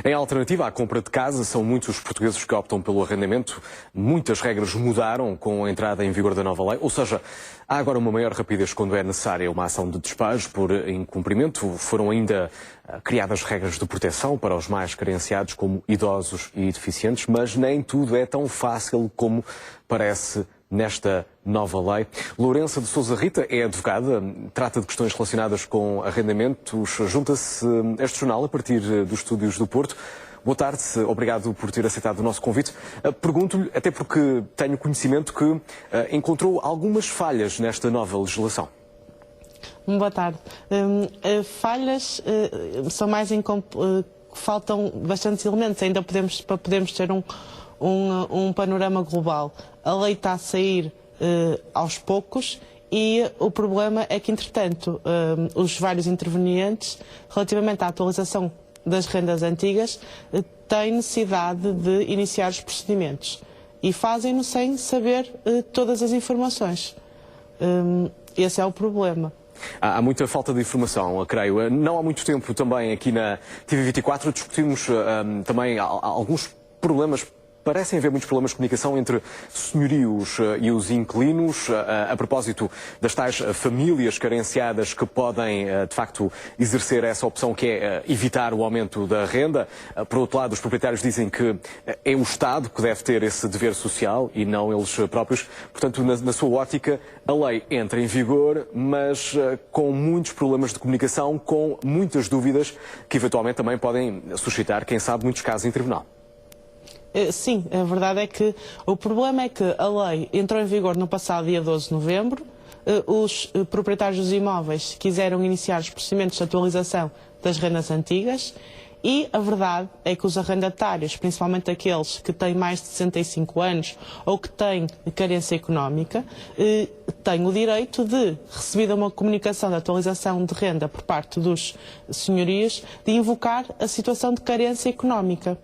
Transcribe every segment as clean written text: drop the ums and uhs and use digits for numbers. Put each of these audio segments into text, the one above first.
Em alternativa à compra de casa, são muitos os portugueses que optam pelo arrendamento. Muitas regras mudaram com a entrada em vigor da nova lei, ou seja, há agora uma maior rapidez quando é necessária uma ação de despejo por incumprimento. Foram ainda criadas regras de proteção para os mais carenciados, como idosos e deficientes, mas nem tudo é tão fácil como parece nesta nova lei. Lourença de Sousa Rita é advogada, trata de questões relacionadas com arrendamentos. Junta-se a este jornal a partir dos estúdios do Porto. Boa tarde, obrigado por ter aceitado o nosso convite. Pergunto-lhe, até porque tenho conhecimento que encontrou algumas falhas nesta nova legislação. Boa tarde. Falhas são mais faltam bastantes elementos, ainda para podermos ter um panorama global. A lei está a sair aos poucos e o problema é que, entretanto, os vários intervenientes, relativamente à atualização das rendas antigas, têm necessidade de iniciar os procedimentos e fazem-no sem saber todas as informações. Esse é o problema. Há muita falta de informação, creio. Não há muito tempo também aqui na TV24 discutimos também alguns problemas. Parecem haver muitos problemas de comunicação entre senhorios e os inquilinos, a propósito das tais famílias carenciadas que podem, de facto, exercer essa opção que é evitar o aumento da renda. Por outro lado, os proprietários dizem que é o Estado que deve ter esse dever social e não eles próprios. Portanto, na sua ótica, a lei entra em vigor, mas com muitos problemas de comunicação, com muitas dúvidas que eventualmente também podem suscitar, quem sabe, muitos casos em tribunal. Sim, a verdade é que o problema é que a lei entrou em vigor no passado dia 12 de novembro. Os proprietários dos imóveis quiseram iniciar os procedimentos de atualização das rendas antigas e a verdade é que os arrendatários, principalmente aqueles que têm mais de 65 anos ou que têm carência económica, têm o direito de, recebida uma comunicação de atualização de renda por parte dos senhorios, de invocar a situação de carência económica.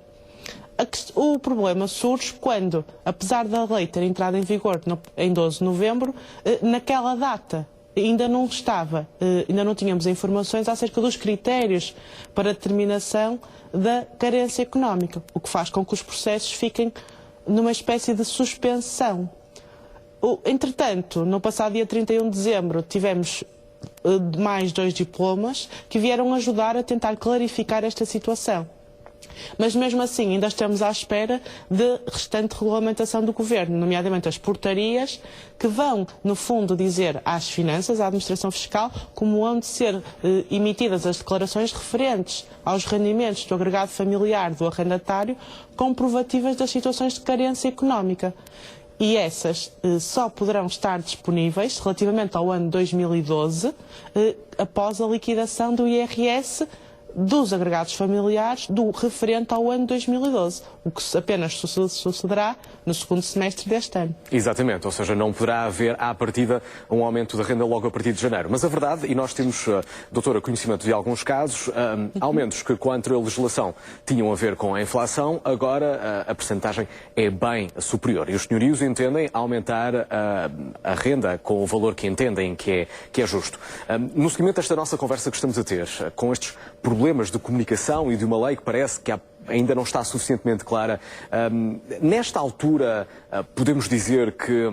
O problema surge quando, apesar da lei ter entrado em vigor em 12 de novembro, naquela data ainda não tínhamos informações acerca dos critérios para determinação da carência económica, o que faz com que os processos fiquem numa espécie de suspensão. Entretanto, no passado dia 31 de dezembro, tivemos mais 2 diplomas que vieram ajudar a tentar clarificar esta situação. Mas mesmo assim ainda estamos à espera de restante regulamentação do Governo, nomeadamente as portarias que vão, no fundo, dizer às finanças, à administração fiscal, como hão de ser emitidas as declarações referentes aos rendimentos do agregado familiar do arrendatário, comprovativas das situações de carência económica. E essas só poderão estar disponíveis relativamente ao ano 2012, após a liquidação do IRS dos agregados familiares do referente ao ano 2012, o que apenas sucederá no segundo semestre deste ano. Exatamente, ou seja, não poderá haver à partida um aumento da renda logo a partir de janeiro. Mas a verdade, e nós temos, doutora, conhecimento de alguns casos, aumentos que com a anterior legislação tinham a ver com a inflação, agora a percentagem é bem superior. E os senhorios entendem aumentar a renda com o valor que entendem que é justo. No seguimento desta nossa conversa que estamos a ter, com estes problemas de comunicação e de uma lei que parece que ainda não está suficientemente clara, nesta altura podemos dizer que,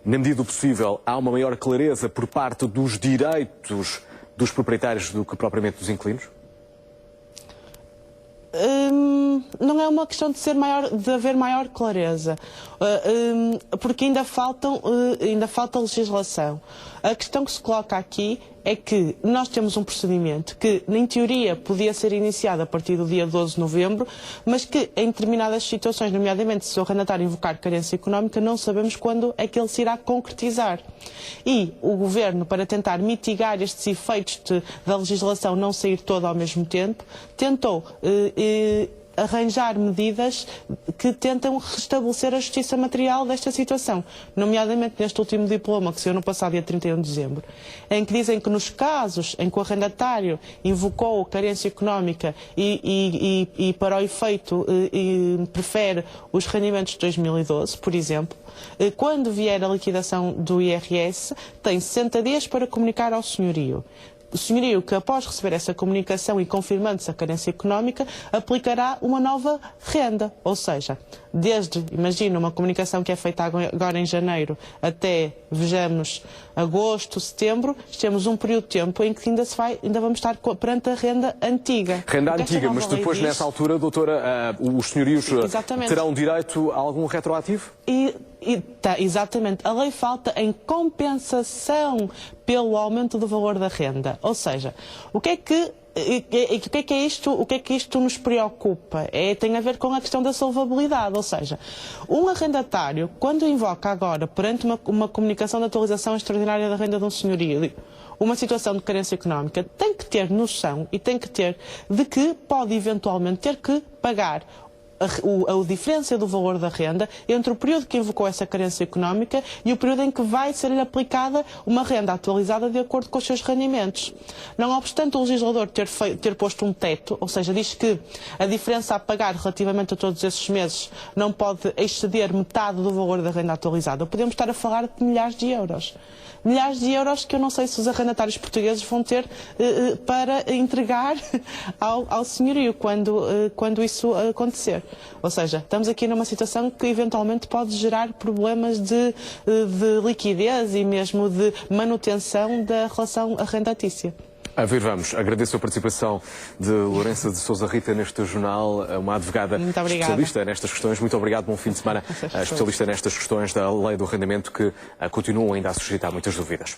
na medida do possível, há uma maior clareza por parte dos direitos dos proprietários do que propriamente dos inquilinos? Não é uma questão de haver maior clareza, porque ainda falta legislação. A questão que se coloca aqui é que nós temos um procedimento que, em teoria, podia ser iniciado a partir do dia 12 de novembro, mas que, em determinadas situações, nomeadamente se o arrendatário invocar carência económica, não sabemos quando é que ele se irá concretizar. E o Governo, para tentar mitigar estes efeitos da legislação não sair toda ao mesmo tempo, tentou arranjar medidas que tentam restabelecer a justiça material desta situação, nomeadamente neste último diploma que saiu no passado dia 31 de dezembro, em que dizem que nos casos em que o arrendatário invocou carência económica e para o efeito prefere os rendimentos de 2012, por exemplo, quando vier a liquidação do IRS, tem 60 dias para comunicar ao senhorio. o senhorio que, após receber essa comunicação e confirmando-se a carência económica, aplicará uma nova renda. Ou seja, desde, imagina, uma comunicação que é feita agora em janeiro até, vejamos, agosto, setembro, temos um período de tempo em que ainda vamos estar perante a renda antiga. Renda antiga, mas depois, nessa altura, doutora, os senhorios terão direito a algum retroativo? Exatamente. A lei falta em compensação pelo aumento do valor da renda. Ou seja, o que é que isto nos preocupa? Tem a ver com a questão da solvabilidade, ou seja, um arrendatário, quando invoca agora, perante uma comunicação de atualização extraordinária da renda de um senhorio, uma situação de carência económica, tem que ter noção e tem que ter de que pode eventualmente ter que pagar a diferença do valor da renda entre o período que invocou essa carência económica e o período em que vai ser-lhe aplicada uma renda atualizada de acordo com os seus rendimentos. Não obstante o legislador ter posto um teto, ou seja, diz que a diferença a pagar relativamente a todos esses meses não pode exceder metade do valor da renda atualizada, podemos estar a falar de milhares de euros. Milhares de euros que eu não sei se os arrendatários portugueses vão ter para entregar ao senhorio quando isso acontecer. Ou seja, estamos aqui numa situação que eventualmente pode gerar problemas de liquidez e mesmo de manutenção da relação arrendatícia. A ver, vamos. Agradeço a participação de Lourença de Sousa Rita neste jornal, uma advogada especialista nestas questões. Muito obrigado, bom fim de semana. Especialista nestas questões da lei do arrendamento que continuam ainda a suscitar muitas dúvidas.